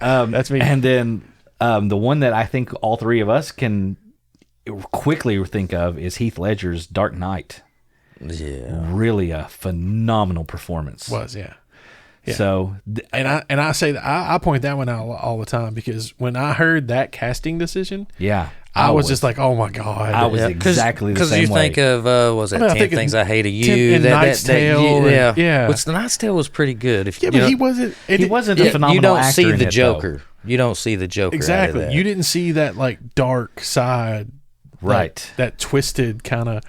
That's me. And then the one that I think all three of us can quickly think of is Heath Ledger's Dark Knight. Yeah. Really a phenomenal performance. Yeah. So, And I say that I point that one out all the time, because when I heard that casting decision, yeah, I was just like, oh my God. I was exactly the same way. Because you think of, was it 10 Things I Hate of You? And Knight's Tale. Yeah. Which the Knight's Tale was pretty good. If, But he wasn't. He wasn't a phenomenal You don't actor see in the it, Joker. though. You don't see the Joker. Exactly. Out of that. You didn't see that like dark side. Right. That twisted kind of.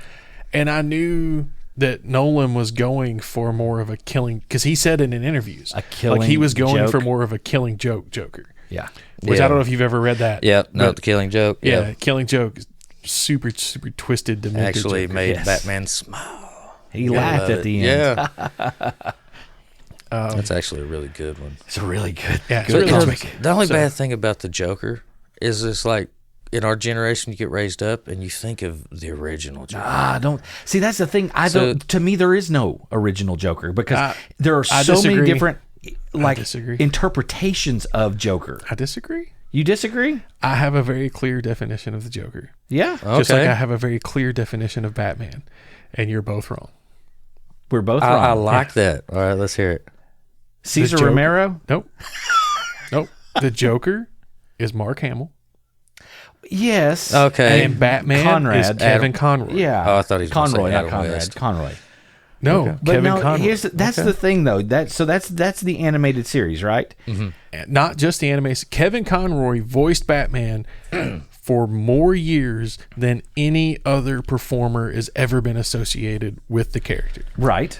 And I knew that Nolan was going for more of a killing, because he said it in interviews. Like he was going for more of a killing joke Joker. Yeah. Which I don't know if you've ever read that. Yeah. The Killing Joke. Yeah. Killing Joke. Super, super twisted, demented Actually Joker. made Batman smile. He laughed at the end. Yeah. That's actually a really good one. It's a really good. Yeah, it's good really comic. The only bad thing about the Joker is it's like, in our generation, you get raised up and you think of the original Joker. Don't see. That's the thing. To me, there is no original Joker, because there are I so many disagree. different interpretations of Joker. I disagree. You disagree? I have a very clear definition of the Joker. Yeah. Just like I have a very clear definition of Batman, and you're both wrong. We're both wrong. I like that. All right, let's hear it. Cesar Romero? Nope. Nope. The Joker is Mark Hamill. Yes. Okay. And Batman Conrad. is Kevin Conroy. Yeah. Oh, I thought he was gonna Conroy, say not Adam Conrad. West. Conroy. No, But Kevin Conroy. that's the thing, though. That's the animated series, right? Not just the animation. Kevin Conroy voiced Batman for more years than any other performer has ever been associated with the character. Right.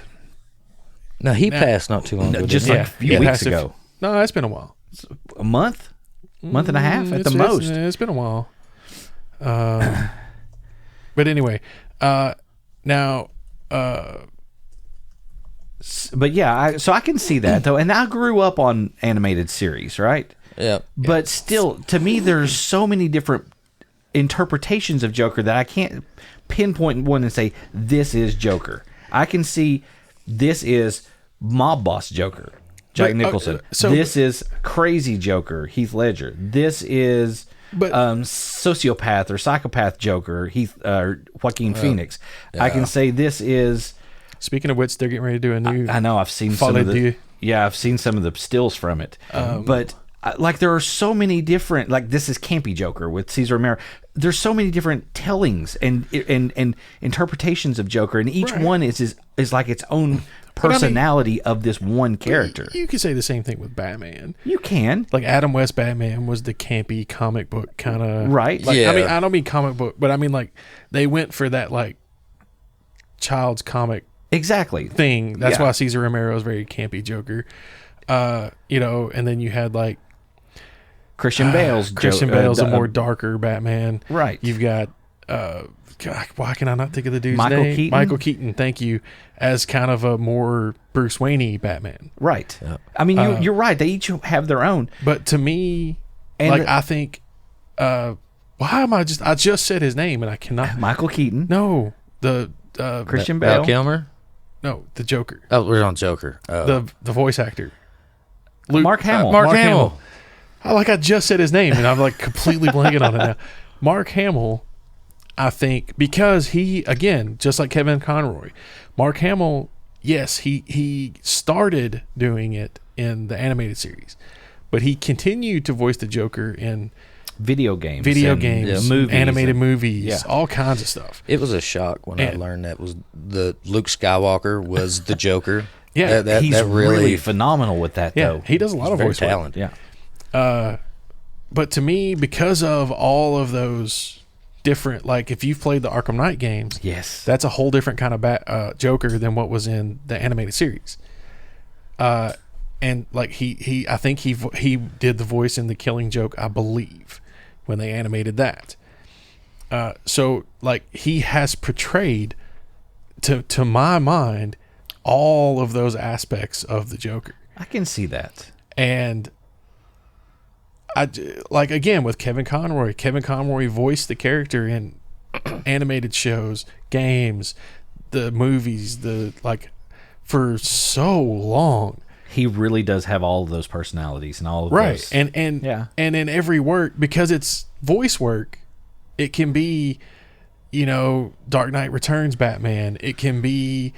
Now, he passed not too long ago. Just didn't like he? a few weeks Past ago. No, it's been a while. A month and a half at the It's- most. It's been a while. But anyway, now. But yeah, so I can see that, though. And I grew up on animated series, right? Yeah. But still, to me, there's so many different interpretations of Joker that I can't pinpoint one and say, this is Joker. I can see this is mob boss Joker, Jack Nicholson. This is crazy Joker, Heath Ledger. This is sociopath or psychopath Joker, Joaquin Phoenix. Yeah. I can say this is... Speaking of which, they're getting ready to do a new... I know, I've seen some of the... Yeah, I've seen some of the stills from it. But... like, there are so many different, like, this is campy Joker with Cesar Romero. There's so many different tellings and interpretations of Joker, and each one is like its own personality of this one character. You could say the same thing with Batman. You can. Like, Adam West Batman was the campy comic book kind of... Right. Like, yeah. I mean, I don't mean comic book, but I mean, like, they went for that, like, child's comic Exactly. thing. That's Yeah. why Cesar Romero is very campy Joker. And then you had, like, Christian Bale's a more darker Batman. Right. You've got God, why can I not think of the dude's Michael name? Keaton? Michael Keaton, thank you, as kind of a more Bruce Wayne-y Batman. Right. Yeah. I mean, you're right. They each have their own. But to me, I think why am I just said his name and I cannot. Michael Keaton. No, the Christian Bale. Val Kilmer? No, the Joker. Oh, we're on Joker. The voice actor. Mark Hamill. Mark Hamill. I just said his name and I'm like completely blanking on it now. Mark Hamill, I think, because he, again, just like Kevin Conroy, Mark Hamill, yes, he started doing it in the animated series, but he continued to voice the Joker in video games, movies, animated movies, yeah. all kinds of stuff. It was a shock when I learned that was the Luke Skywalker was the Joker. Yeah, he's that really phenomenal with that, yeah, though. he does a lot of very voice work. talented. Yeah. But to me, because of all of those different, like if you've played the Arkham Knight games, Yes. that's a whole different kind of Joker than what was in the animated series. And like I think he did the voice in The Killing Joke, I believe, when they animated that. So like he has portrayed, to my mind, all of those aspects of the Joker. I can see that. And I like, again, with Kevin Conroy voiced the character in animated shows, games, the movies, for so long. he really does have all of those personalities and all of Right. those. And Yeah. and in every work, because it's voice work, it can be, Dark Knight Returns Batman. It can be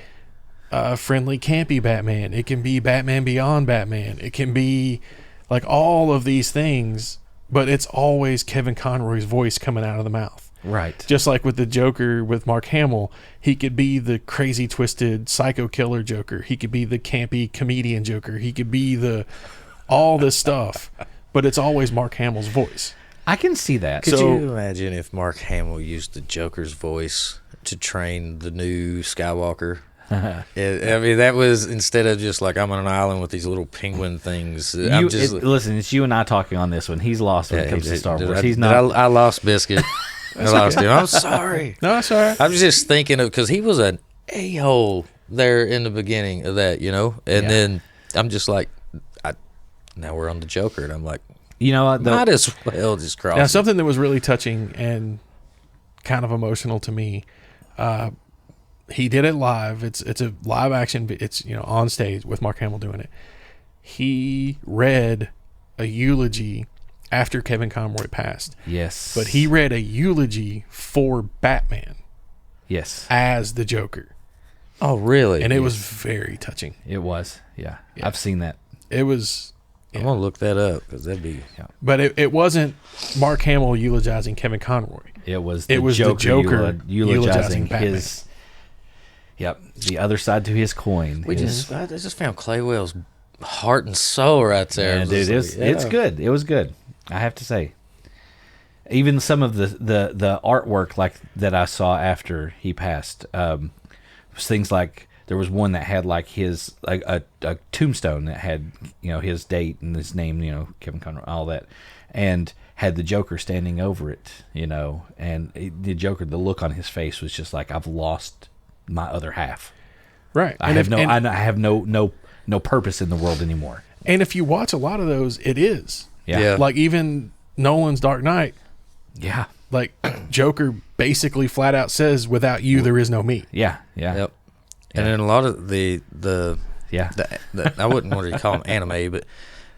friendly, campy Batman. It can be Batman Beyond Batman. It can be like all of these things, but it's always Kevin Conroy's voice coming out of the mouth. Right. Just like with the Joker with Mark Hamill, he could be the crazy, twisted, psycho killer Joker. He could be the campy comedian Joker. He could be all this stuff, but it's always Mark Hamill's voice. I can see that. Could you imagine if Mark Hamill used the Joker's voice to train the new Skywalker? I mean, that was instead of just like I'm on an island with these little penguin things. Listen, it's you and I talking on this one. He's lost when it comes to Star Wars. He's not. I lost Biscuit. I lost him. I'm sorry. No, that's all right. I was just thinking of because he was an a-hole there in the beginning of that, and then I'm just like, now we're on the Joker, and I'm like, might as well just cross. Now, something that was really touching and kind of emotional to me. He did it live. It's a live action. It's on stage with Mark Hamill doing it. He read a eulogy after Kevin Conroy passed. Yes. But he read a eulogy for Batman. Yes. As the Joker. Oh, really? And it was very touching. It was. Yeah. I've seen that. It was. I'm gonna look that up because that'd be. Yeah. But it wasn't Mark Hamill eulogizing Kevin Conroy. It was the Joker eulogizing his. Yep, the other side to his coin. I just found Claywell's heart and soul right there. Yeah, dude, it's good. It was good. I have to say. Even some of the artwork like that I saw after he passed, was things like there was one that had like his like a tombstone that had his date and his name, Kevin Conroy, all that, and had the Joker standing over it, and the Joker, the look on his face was just like, I've lost my other half. Right. I have no purpose in the world anymore. And if you watch a lot of those, it is. Yeah. Like even Nolan's Dark Knight. Yeah. Like Joker basically flat out says, without you, there is no me. Yeah. Yeah. Yep. And then a lot of the I wouldn't want to call them anime, but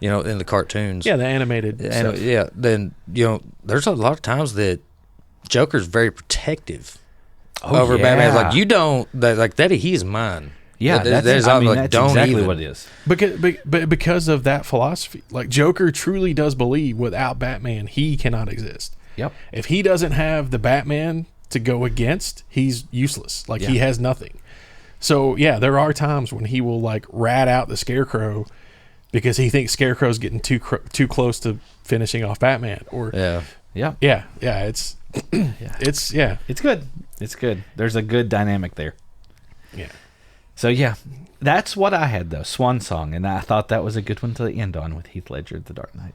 in the cartoons. Yeah, the animated stuff. Yeah. Then there's a lot of times that Joker's very protective over Batman. Like you don't like that. He is mine. Yeah, that's exactly what it is. Because of that philosophy, like Joker truly does believe without Batman, he cannot exist. Yep. If he doesn't have the Batman to go against, he's useless. Like he has nothing. So yeah, there are times when he will like rat out the Scarecrow because he thinks Scarecrow's getting too close to finishing off Batman. Or it's good. It's good. There's a good dynamic there. Yeah. So yeah, that's what I had though, Swan Song, and I thought that was a good one to end on with Heath Ledger, The Dark Knight.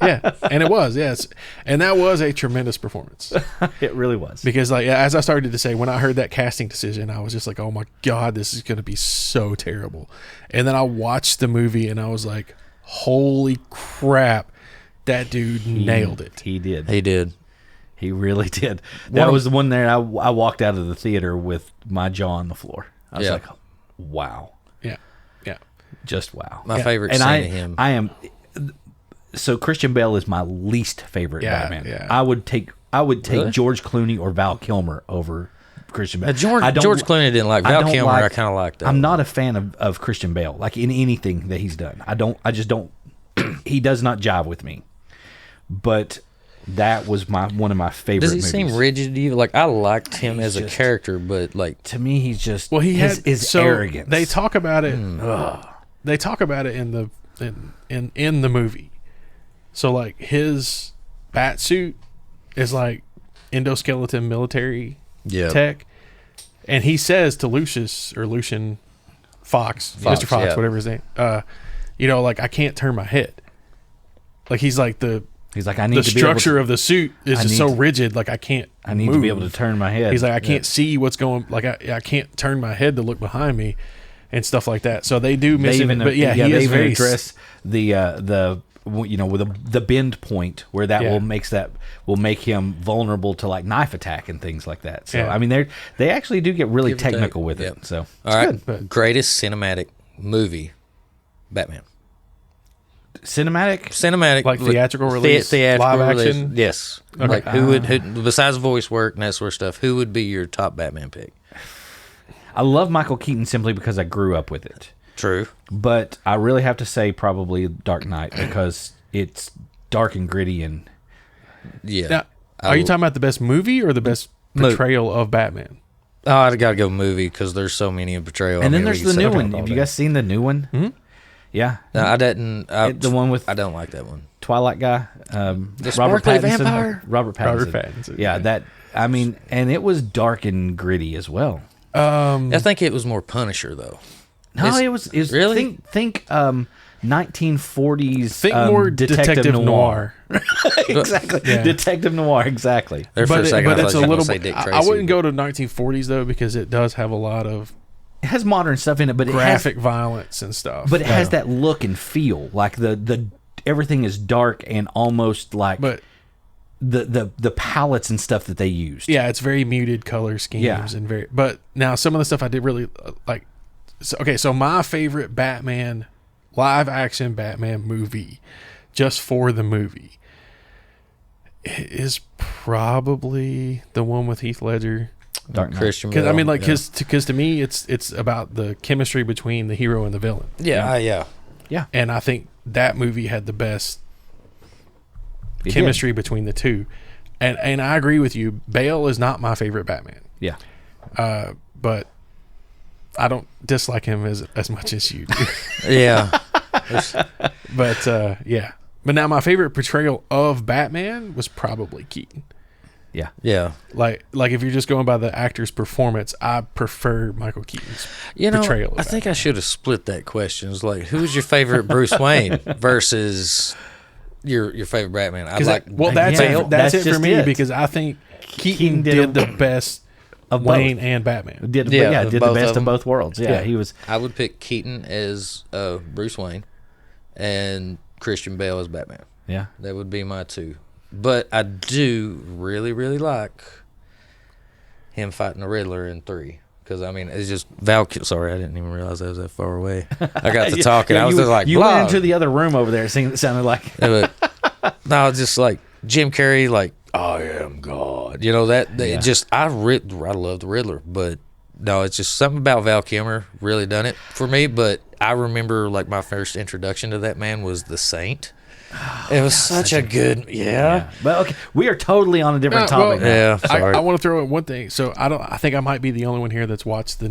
Yeah, and it was, yes, and that was a tremendous performance. It really was. Because like as I started to say, when I heard that casting decision, I was just like, oh my God, this is going to be so terrible. And then I watched the movie and I was like, holy crap, that dude nailed it. He did. He did. He really did. That was the one there. I walked out of the theater with my jaw on the floor. I was like, wow. Yeah. Yeah. Just wow. My favorite scene of him. I am. So Christian Bale is my least favorite Batman. Yeah. I would take Really? George Clooney or Val Kilmer over Christian Bale. George Clooney didn't like Val Kilmer. I kind of liked that. I'm not a fan of Christian Bale, like in anything that he's done. I just don't. He does not jive with me. But that was one of my favorite movies. Does he seem rigid to you? Like, I liked him as a character, but like... To me, he's just... Well, his arrogance. They talk about it... They talk about it in the movie. So, like, his bat suit is like endoskeleton military tech. And he says to Lucian Fox, Mr. Fox, whatever his name, like, I can't turn my head. Like, he's like I need the structure of the suit is just so rigid. Like I need to be able to turn my head. He's like I can't see what's going. Like I can't turn my head to look behind me, and stuff like that. So they do miss him. But yeah, he is very address the with the bend point where that will make him vulnerable to like knife attack and things like that. So I mean they actually do get really technical with it. So all right, greatest cinematic movie Batman. Cinematic, Like theatrical release, theatrical live release. action? Yes. Okay. Like who besides voice work and that sort of stuff, who would be your top Batman pick? I love Michael Keaton simply because I grew up with it. True. But I really have to say probably Dark Knight because it's dark and gritty and Yeah. Now, are you talking about the best movie or the best portrayal of Batman? Oh, I got to go movie because there's so many in portrayal. and then there's the new one. Have you guys seen the new one? Hmm? Yeah. No, I didn't. The one with I don't like that one. Twilight guy, The Robert sparkly Pattinson. vampire? Robert Pattinson. Pattinson, Yeah, yeah. that. I mean, and it was dark and gritty as well. I think it was more Punisher though. No, it was really? think 1940s. Think more detective noir. Exactly. Yeah. Detective noir. Exactly. There for a second, I it's thought a you were little. gonna say Dick I Tracy, wouldn't go to 1940s though because it does have a lot of It has modern stuff in it, but graphic violence and stuff. But it has that look and feel, like the everything is dark and almost like But the palettes and stuff that they used. yeah, it's very muted color schemes Yeah. and very. But now some of the stuff I did really like. So my favorite Batman live action Batman movie, just for the movie, is probably the one with Heath Ledger. Dark Knight. Christian. Because I mean, Bale, like, because to me, it's about the chemistry between the hero and the villain. yeah, Yeah. And I think that movie had the best It chemistry between the two. And I agree with you. Bale is not my favorite Batman, did. Yeah. but I don't dislike him as much as you do. yeah. But yeah. But now my favorite portrayal of Batman was probably Keaton. Yeah. Yeah. Like if you're just going by the actor's performance, I prefer Michael Keaton's portrayal. I think I should have split that question. It's like, who's your favorite Bruce Wayne versus your favorite Batman? I like. That's it for just me it. because I think Keaton did the best of Wayne both. and Batman. Did the both best of them. of both worlds. Yeah, Yeah. he was. I would pick Keaton as Bruce Wayne, and Christian Bale as Batman. Yeah. That would be my two. But I do really, really like him fighting the Riddler in 3. Because, I mean, it's just Sorry, I didn't even realize I was that far away. I got to talking. I was just like, you blah. went into the other room over there, singing. It sounded like. No, it's just like Jim Carrey, like, I am God. You know, it just, I love the Riddler. But, no, it's just something about Val Kilmer really done it for me. But I remember, like, my first introduction to that man was The Saint. It was such a good, yeah. But okay, we are totally on a different topic. Well, now. Yeah, sorry. I want to throw in one thing. So I think I might be the only one here that's watched the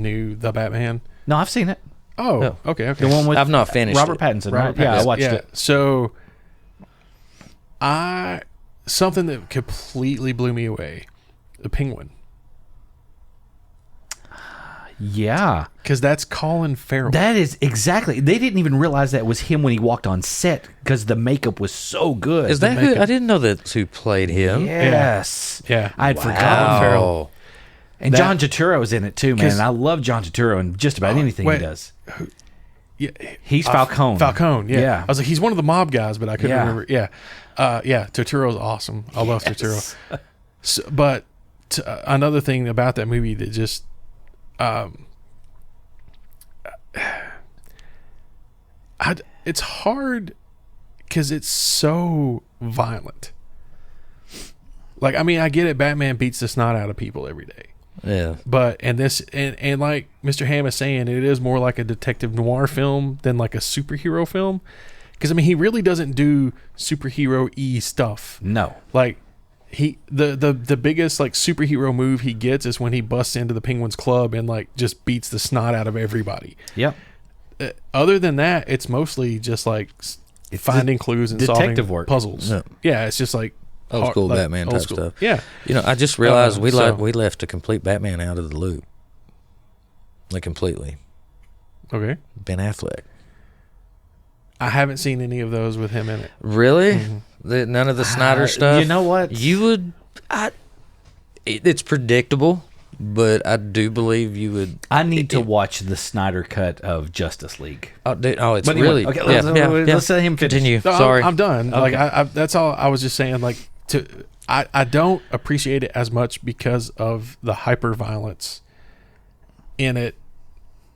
Batman. No, I've seen it. Oh, No. okay. The one with I've not finished Robert it. Pattinson, Robert right? Yeah, I Pattinson. watched Yeah. it. So something that completely blew me away, the Penguin, Yeah. because that's Colin Farrell. That is exactly. They didn't even realize that was him when he walked on set because the makeup was so good. Is that who? I didn't know that's who played him. Yes. Yeah. I had Wow. forgotten Farrell. And That- John Turturro's in it too, man. 'Cause- I love John Turturro in just about anything wait. he does. Yeah, He's Falcone. Falcone, yeah. Yeah. I was like, he's one of the mob guys, but I couldn't Yeah. remember. Yeah, yeah. Turturro's awesome. I love Turturro. So, but another thing about that movie that just, it's hard because it's so violent. Like, I mean, I get it. Batman beats the snot out of people every day. Yeah. But and like Mr. Ham is saying, it is more like a detective noir film than like a superhero film. Because I mean, he really doesn't do superhero-y stuff. No. Like the biggest like superhero move he gets is when he busts into the Penguins Club and like just beats the snot out of everybody. Yep. Other than that, it's mostly just like finding clues and detective solving work. puzzles. Yeah. Yeah, it's just like Old school like, Batman old type school. stuff. Yeah. You know, I just realized we so- left a complete Batman out of the loop. Like completely. Okay. Ben Affleck. I haven't seen any of those with him in it. Really? None of the Snyder stuff? You know what? You would... it's predictable, but I do believe you would... I need to watch the Snyder cut of Justice League. Oh, dude, it's But anyway, really... okay, yeah, let's let him finish. Continue. No, Sorry. I'm done. Okay. Like I that's all I was just saying. Like I don't appreciate it as much because of the hyper violence in it.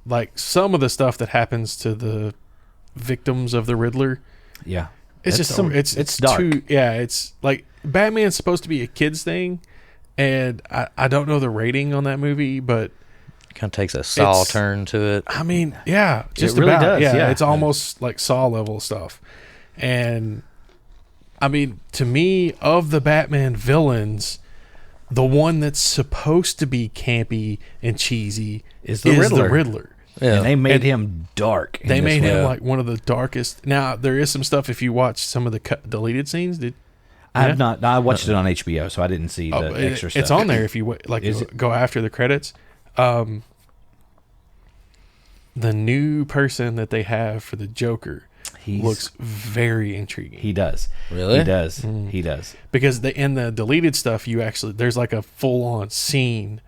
Like some of the stuff that happens to the victims of the Riddler. Yeah. It's just it's dark. It's like Batman's supposed to be a kid's thing, and I don't know the rating on that movie, but Kind of takes a Saw turn to it. I mean, yeah, just really about. does, yeah. It's almost like Saw level stuff. And I mean, to me, of the Batman villains, the one that's supposed to be campy and cheesy is the Riddler. Yeah. And they made him dark. They made him one. like one of the darkest. Now, there is some stuff if you watch some of the deleted scenes. I have not. I watched it on HBO, so I didn't see the extra stuff. It's on there if you go after the credits. The new person that they have for the Joker looks very intriguing. He does. Really? He does. He does. Because in the deleted stuff, there's like a full-on scene.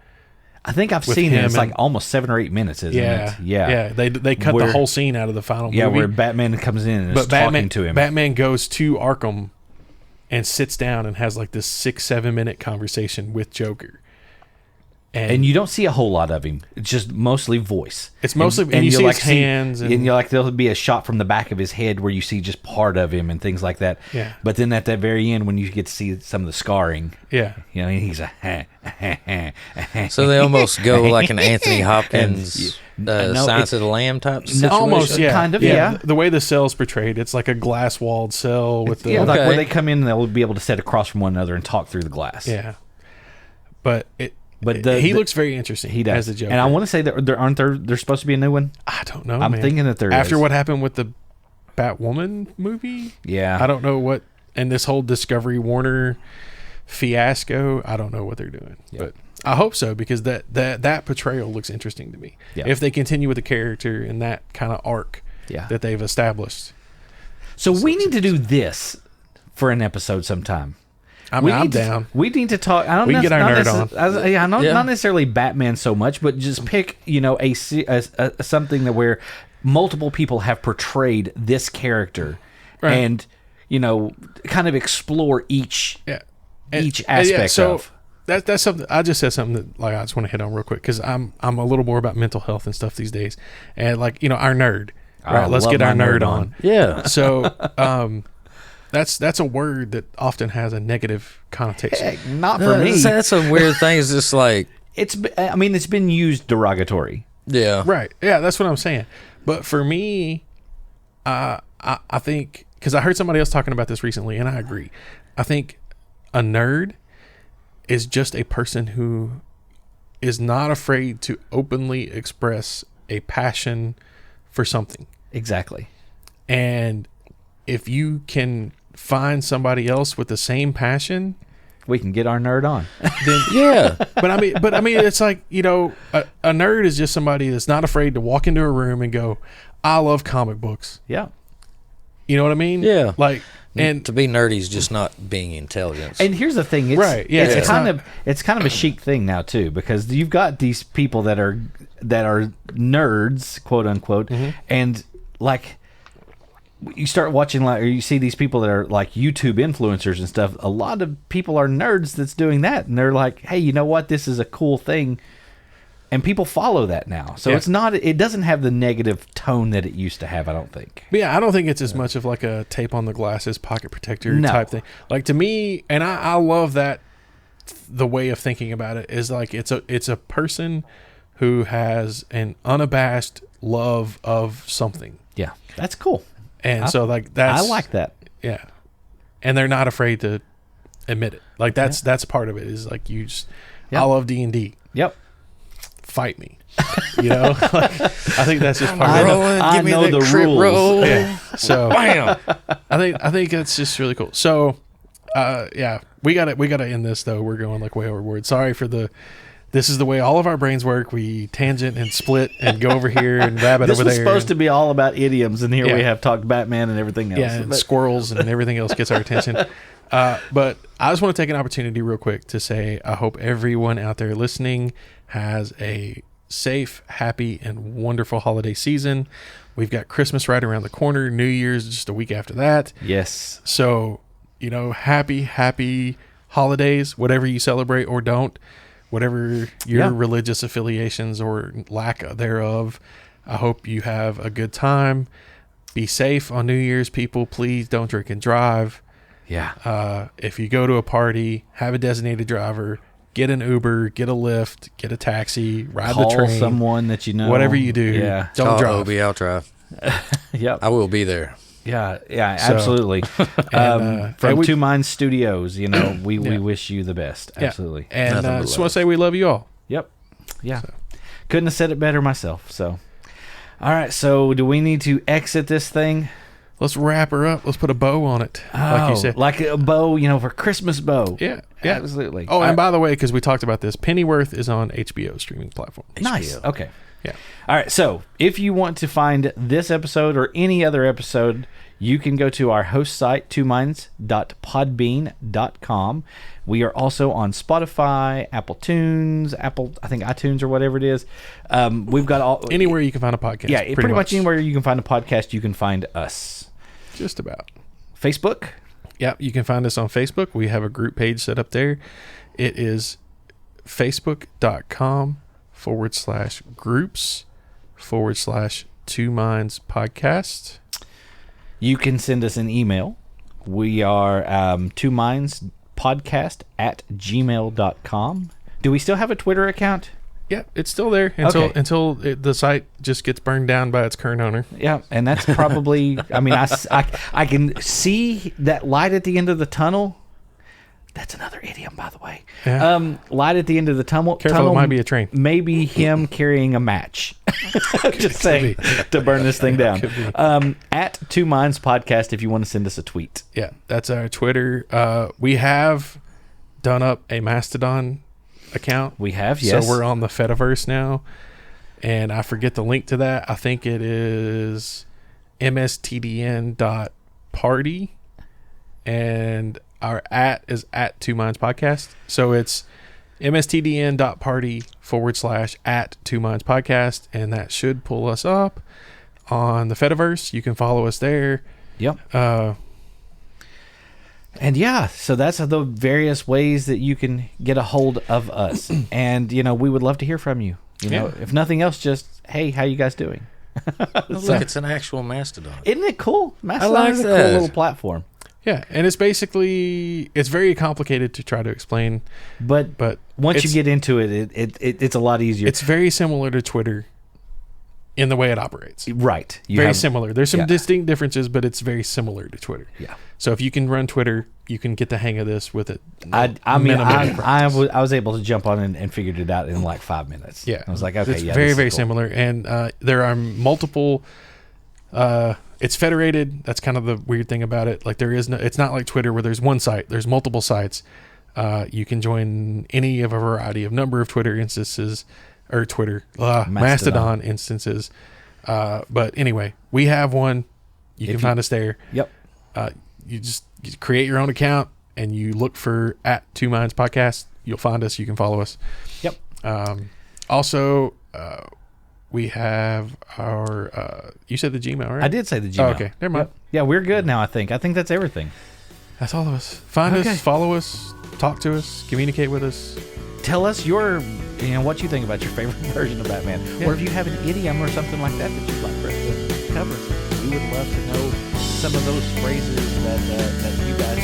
I think I've seen it. It's like almost 7 or 8 minutes, isn't it? Yeah. They cut the whole scene out of the final movie. Yeah, where Batman comes in and is talking to him. Batman goes to Arkham and sits down and has like this 6-7 minute conversation with Joker. And you don't see a whole lot of him. It's just mostly voice. It's mostly, and you see his hands. And you're like, there'll be a shot from the back of his head where you see just part of him and things like that. Yeah. But then at that very end, when you get to see some of the scarring, he's So they almost go like an Anthony Hopkins Silence of the Lamb type situation. Almost, yeah. Kind of, yeah. The way the cell's portrayed, it's like a glass-walled cell with the... like where they come in, they'll be able to sit across from one another and talk through the glass. Yeah. But he looks very interesting. He does. As a Joker. And I want to say that there's supposed to be a new one. I don't know. I'm thinking that there is. After what happened with the Batwoman movie, yeah, I don't know what. And this whole Discovery Warner fiasco, I don't know what they're doing. Yeah. But I hope so, because that portrayal looks interesting to me. Yeah. If they continue with the character in that kind of arc that they've established. So we need to do this for an episode sometime. I'm down. We need to talk. I don't we can get our nerd on. Not necessarily Batman so much, but just pick a something that where multiple people have portrayed this character, and kind of explore each aspect of. That's something. I just said something that I just want to hit on real quick, because I'm a little more about mental health and stuff these days, and our nerd. Right, let's get our nerd on. Yeah. So. That's a word that often has a negative connotation. Heck, not for me. That's a weird thing. It's just like it's been used derogatory. Yeah. Right. Yeah, that's what I'm saying. But for me, I think, because I heard somebody else talking about this recently, and I agree. I think a nerd is just a person who is not afraid to openly express a passion for something. Exactly. And if you can find somebody else with the same passion, we can get our nerd on. Then yeah. But I mean, it's like, a nerd is just somebody that's not afraid to walk into a room and go, I love comic books. Yeah. You know what I mean? Yeah. Like, and to be nerdy is just not being intelligent. And here's the thing, it's kind of a chic thing now too, because you've got these people that are nerds, quote unquote, and like you start watching, like, or you see these people that are like YouTube influencers and stuff. A lot of people are nerds that's doing that, and they're like, hey, you know what? This is a cool thing, and people follow that now. So it doesn't have the negative tone that it used to have, I don't think. But yeah, I don't think it's as much of like a tape on the glasses, pocket protector type thing. Like, to me, and I love that the way of thinking about it is like it's a person who has an unabashed love of something. Yeah, that's cool. And so, like, that's... I like that. Yeah. And they're not afraid to admit it. Like, that's part of it, is like, you just... I love D&D. Yep. Fight me. Like, I think that's just part of it. I know the rules. Roll. Yeah. So, bam. I think that's just really cool. So, we gotta end this, though. We're going, like, way overboard. Sorry for the... This is the way all of our brains work. We tangent and split and go over here and rabbit over there. This was supposed to be all about idioms, and here we have talked Batman and everything else. Yeah, and squirrels and everything else gets our attention. But I just want to take an opportunity real quick to say I hope everyone out there listening has a safe, happy, and wonderful holiday season. We've got Christmas right around the corner. New Year's just a week after that. Yes. So, happy holidays, whatever you celebrate or don't. Whatever your religious affiliations or lack thereof, I hope you have a good time. Be safe on New Year's, people. Please don't drink and drive. Yeah. If you go to a party, have a designated driver. Get an Uber, get a Lyft, get a taxi, ride Call the train. someone that you know. Whatever you do, Yeah. don't Call drive. Obi, I'll drive. Yep. I will be there. Yeah, absolutely. And, From we- Two Minds Studios, we wish you the best. Yeah. Absolutely. And Nothing but just love. want to say we love you all. Yep. Yeah. Couldn't have said it better myself. So, all right. So, do we need to exit this thing? Let's wrap her up. Let's put a bow on it, like you said. Like a bow, for Christmas bow. Yeah. Absolutely. Oh, and by the way, because we talked about this, Pennyworth is on HBO streaming platform. Nice. HBO. Okay. Yeah. All right. So, if you want to find this episode or any other episode, you can go to our host site, twominds.podbean.com. We are also on Spotify, Apple Tunes, I think iTunes or whatever it is. We've got all Anywhere you can find a podcast. Yeah, pretty much anywhere you can find a podcast, you can find us. Just about. Facebook. Yeah, you can find us on Facebook. We have a group page set up there. It is facebook.com/groups/Two Minds Podcast. You can send us an email. We are twomindspodcast@gmail.com. Do we still have a Twitter account? Yeah, it's still there until the site just gets burned down by its current owner. Yeah, and that's probably, I can see that light at the end of the tunnel. That's another idiom, by the way. Yeah. Light at the end of the tunnel. Careful, it might be a train. Maybe him carrying a match. Just saying, to burn this thing down. At Two Minds Podcast if you want to send us a tweet. Yeah, that's our Twitter. We have done up a Mastodon account. We have, yes. So we're on the Fediverse now. And I forget the link to that. I think it is mstdn.party. And our is at Two Minds Podcast. So it's mstdn.party/at Two Minds Podcast. And that should pull us up on the Fediverse. You can follow us there. Yep. And yeah, so that's the various ways that you can get a hold of us. And, we would love to hear from you. If nothing else, just, hey, how you guys doing? Look, it's an actual Mastodon. Isn't it cool? Mastodon like is a that. cool little platform. Yeah, and it's very complicated to try to explain. But once you it's- get into it, it's a lot easier. It's very similar to Twitter in the way it operates. Right. Very similar. There's some yeah. distinct differences, but it's very similar to Twitter. Yeah. So if you can run Twitter, you can get the hang of this with it. I was able to jump on and figured it out in like 5 minutes. Yeah. I was like, okay, it's yeah. very, this is very cool. similar. And there are multiple, it's federated. That's kind of the weird thing about it. Like it's not like Twitter where there's one site, there's multiple sites. You can join any of a variety of number of Twitter instances or Mastodon instances. But anyway, we have one. You can find us there. Yep. You create your own account and you look for at Two Minds Podcast. You'll find us. You can follow us. Yep. Also, we have our, you said the Gmail, right? I did say the Gmail. Oh, okay. Never mind. Yep. Yeah, we're good now, I think. I think that's everything. That's all of us. Find Okay. us, follow us, talk to us, communicate with us. Tell us what you think about your favorite version of Batman. Yeah. Or if you have an idiom or something like that you'd like for us to cover. We would love to know some of those phrases that you guys